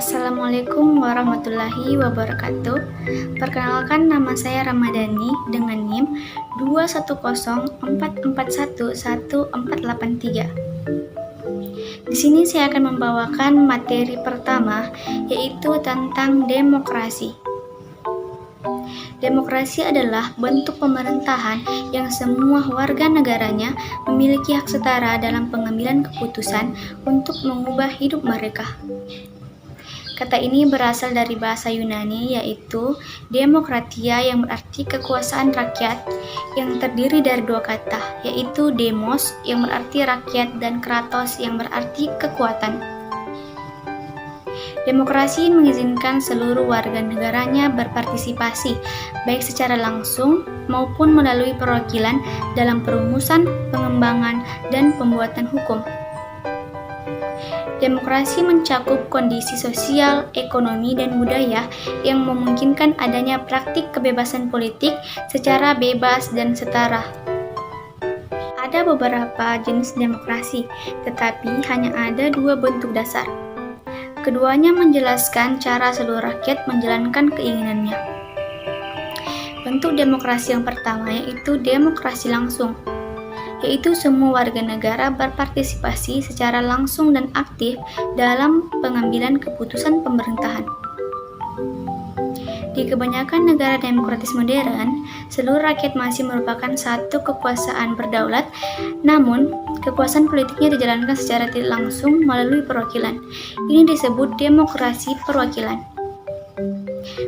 Assalamualaikum warahmatullahi wabarakatuh. Perkenalkan, nama saya Ramadhani dengan NIM 210441148. Di sini saya akan membawakan materi pertama, yaitu tentang demokrasi. Demokrasi adalah bentuk pemerintahan yang semua warga negaranya memiliki hak setara dalam pengambilan keputusan untuk mengubah hidup mereka. Kata ini berasal dari bahasa Yunani, yaitu demokratia, yang berarti kekuasaan rakyat, yang terdiri dari dua kata, yaitu demos yang berarti rakyat dan kratos yang berarti kekuatan. Demokrasi mengizinkan seluruh warga negaranya berpartisipasi, baik secara langsung maupun melalui perwakilan dalam perumusan, pengembangan, dan pembuatan hukum. Demokrasi mencakup kondisi sosial, ekonomi, dan budaya yang memungkinkan adanya praktik kebebasan politik secara bebas dan setara. Ada beberapa jenis demokrasi, tetapi hanya ada dua bentuk dasar. Keduanya menjelaskan cara seluruh rakyat menjalankan keinginannya. Bentuk demokrasi yang pertama yaitu demokrasi langsung, yaitu semua warga negara berpartisipasi secara langsung dan aktif dalam pengambilan keputusan pemerintahan. Di kebanyakan negara demokratis modern, seluruh rakyat masih merupakan satu kekuasaan berdaulat, namun kekuasaan politiknya dijalankan secara tidak langsung melalui perwakilan. Ini disebut demokrasi perwakilan.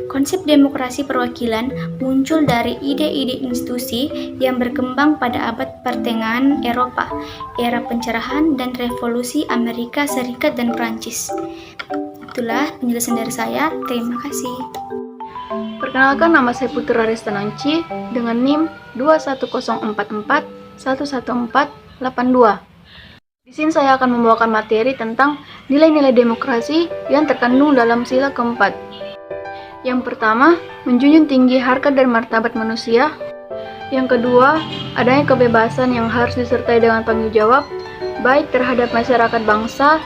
Konsep demokrasi perwakilan muncul dari ide-ide institusi yang berkembang pada abad pertengahan Eropa, era pencerahan dan revolusi Amerika Serikat dan Prancis. Itulah penjelasan dari saya. Terima kasih. Perkenalkan, nama saya Putra Restananci dengan NIM 21044111482. Di sini saya akan membawakan materi tentang nilai-nilai demokrasi yang terkandung dalam sila keempat. Yang pertama, menjunjung tinggi harkat dan martabat manusia. Yang kedua, adanya kebebasan yang harus disertai dengan tanggung jawab, baik terhadap masyarakat bangsa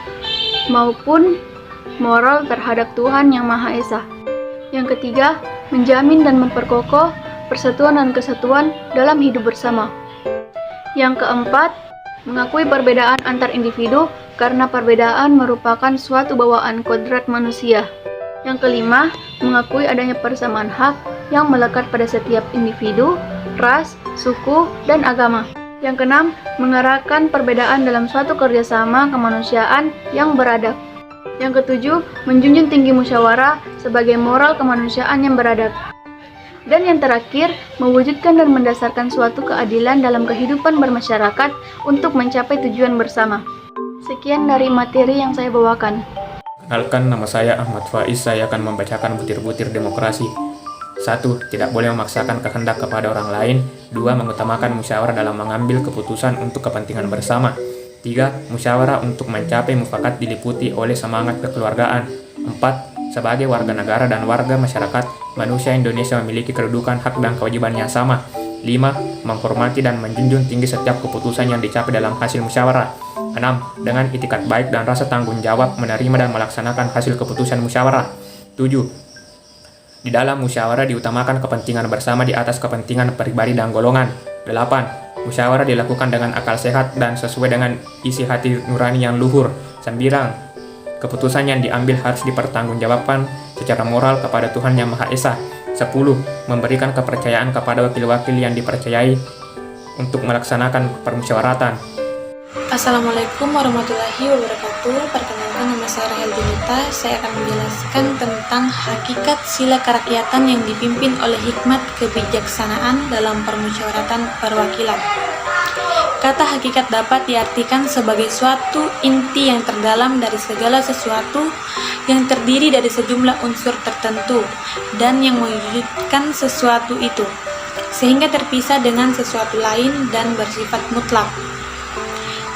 maupun moral terhadap Tuhan Yang Maha Esa. Yang ketiga, menjamin dan memperkokoh persatuan dan kesatuan dalam hidup bersama. Yang keempat, mengakui perbedaan antar individu karena perbedaan merupakan suatu bawaan kodrat manusia. Yang kelima, mengakui adanya persamaan hak yang melekat pada setiap individu, ras, suku, dan agama. Yang keenam, mengarahkan perbedaan dalam suatu kerjasama kemanusiaan yang beradab. Yang ketujuh, menjunjung tinggi musyawarah sebagai moral kemanusiaan yang beradab. Dan yang terakhir, mewujudkan dan mendasarkan suatu keadilan dalam kehidupan bermasyarakat untuk mencapai tujuan bersama. Sekian dari materi yang saya bawakan. Kenalkan, nama saya Ahmad Faiz. Saya akan membacakan butir-butir demokrasi. 1. Tidak boleh memaksakan kehendak kepada orang lain. 2. Mengutamakan musyawarah dalam mengambil keputusan untuk kepentingan bersama. 3. Musyawarah untuk mencapai mufakat diliputi oleh semangat kekeluargaan. 4. Sebagai warga negara dan warga masyarakat, manusia Indonesia memiliki kedudukan, hak, dan kewajiban yang sama. 5. Menghormati dan menjunjung tinggi setiap keputusan yang dicapai dalam hasil musyawarah. 6. Dengan itikat baik dan rasa tanggung jawab menerima dan melaksanakan hasil keputusan musyawarah. 7. Di dalam musyawarah diutamakan kepentingan bersama di atas kepentingan pribadi dan golongan. 8. Musyawarah dilakukan dengan akal sehat dan sesuai dengan isi hati nurani yang luhur. 9. Keputusan yang diambil harus dipertanggungjawabkan secara moral kepada Tuhan Yang Maha Esa. 10. Memberikan kepercayaan kepada wakil-wakil yang dipercayai untuk melaksanakan permusyawaratan. Assalamualaikum warahmatullahi wabarakatuh. Perkenalkan, nama saya Rahel Junita. Saya akan menjelaskan tentang hakikat sila kerakyatan yang dipimpin oleh hikmat kebijaksanaan dalam permusyawaratan perwakilan. Kata hakikat dapat diartikan sebagai suatu inti yang terdalam dari segala sesuatu yang terdiri dari sejumlah unsur tertentu dan yang mewujudkan sesuatu itu, sehingga terpisah dengan sesuatu lain dan bersifat mutlak.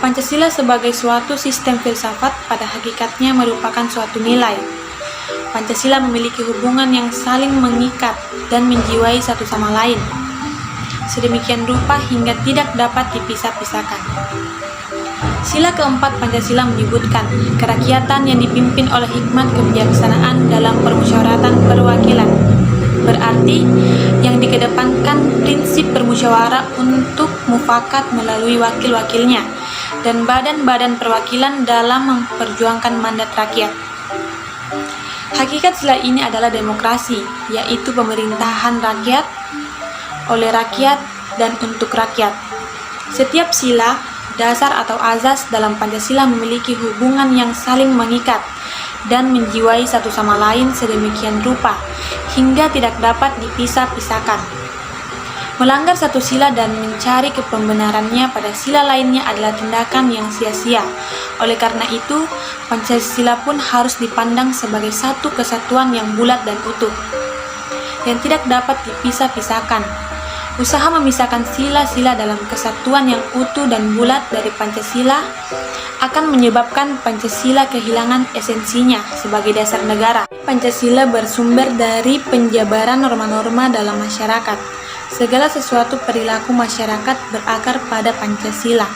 Pancasila sebagai suatu sistem filsafat pada hakikatnya merupakan suatu nilai. Pancasila memiliki hubungan yang saling mengikat dan menjiwai satu sama lain, sedemikian rupa hingga tidak dapat dipisah-pisahkan. Sila keempat Pancasila menyebutkan kerakyatan yang dipimpin oleh hikmat kebijaksanaan dalam permusyawaratan perwakilan. Berarti yang dikedepankan prinsip bermusyawarah untuk mufakat melalui wakil-wakilnya dan badan-badan perwakilan dalam memperjuangkan mandat rakyat. Hakikat sila ini adalah demokrasi, yaitu pemerintahan rakyat, oleh rakyat, dan untuk rakyat. Setiap sila, dasar atau azas dalam Pancasila memiliki hubungan yang saling mengikat dan menjiwai satu sama lain sedemikian rupa hingga tidak dapat dipisah-pisahkan. Melanggar satu sila dan mencari kepembenarannya pada sila lainnya adalah tindakan yang sia-sia. Oleh karena itu, Pancasila pun harus dipandang sebagai satu kesatuan yang bulat dan utuh, yang tidak dapat dipisah-pisahkan. Usaha memisahkan sila-sila dalam kesatuan yang utuh dan bulat dari Pancasila akan menyebabkan Pancasila kehilangan esensinya sebagai dasar negara. Pancasila bersumber dari penjabaran norma-norma dalam masyarakat. Segala sesuatu perilaku masyarakat berakar pada Pancasila.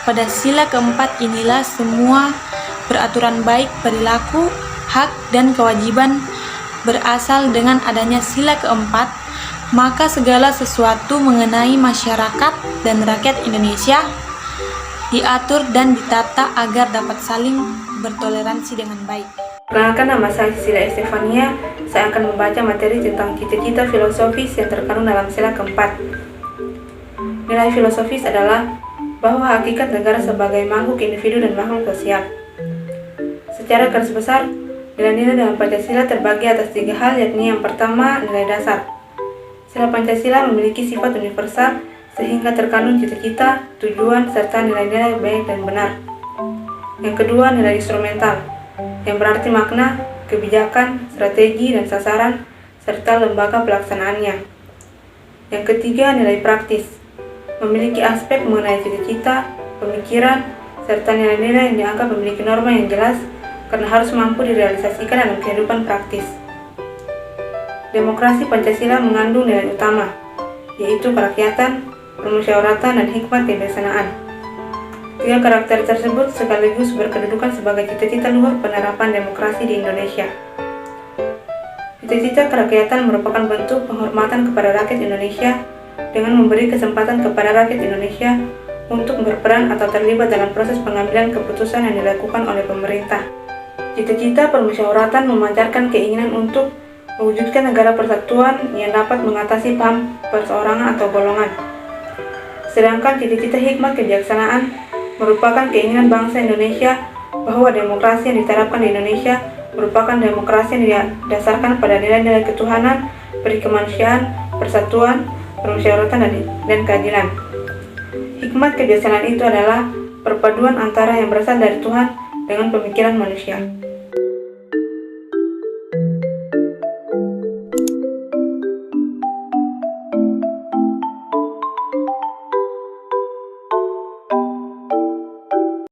Pada sila keempat inilah semua peraturan baik perilaku, hak, dan kewajiban berasal. Dengan adanya sila keempat, maka segala sesuatu mengenai masyarakat dan rakyat Indonesia diatur dan ditata agar dapat saling bertoleransi dengan baik. Perkenalkan, nama saya Cecilia Estefania. Saya akan membaca materi tentang cita-cita filosofis yang terkandung dalam sila keempat. Nilai filosofis adalah bahwa hakikat negara sebagai makhluk individu dan makhluk sosial. Secara garis besar, nilai-nilai dalam Pancasila terbagi atas 3 hal, yakni yang pertama, nilai dasar. Sila Pancasila memiliki sifat universal sehingga terkandung cita-cita, tujuan, serta nilai-nilai baik dan benar. Yang kedua, nilai instrumental, yang berarti makna, kebijakan, strategi, dan sasaran, serta lembaga pelaksanaannya. Yang ketiga, nilai praktis, memiliki aspek mengenai cita-cita, pemikiran, serta nilai-nilai yang dianggap memiliki norma yang jelas karena harus mampu direalisasikan dalam kehidupan praktis. Demokrasi Pancasila mengandung nilai utama, yaitu kerakyatan, permusyawaratan, dan hikmat kebijaksanaan. 3 karakter tersebut sekaligus berkedudukan sebagai cita-cita luhur penerapan demokrasi di Indonesia. Cita-cita kerakyatan merupakan bentuk penghormatan kepada rakyat Indonesia dengan memberi kesempatan kepada rakyat Indonesia untuk berperan atau terlibat dalam proses pengambilan keputusan yang dilakukan oleh pemerintah. Cita-cita permusyawaratan memancarkan keinginan untuk mewujudkan negara persatuan yang dapat mengatasi paham perseorangan atau golongan. Sedangkan cita-cita hikmat kebijaksanaan merupakan keinginan bangsa Indonesia bahwa demokrasi yang diterapkan di Indonesia merupakan demokrasi yang didasarkan pada nilai-nilai ketuhanan, perikemanusiaan, persatuan, permusyawaratan, dan keadilan. Hikmat kebijaksanaan itu adalah perpaduan antara yang berasal dari Tuhan dengan pemikiran manusia.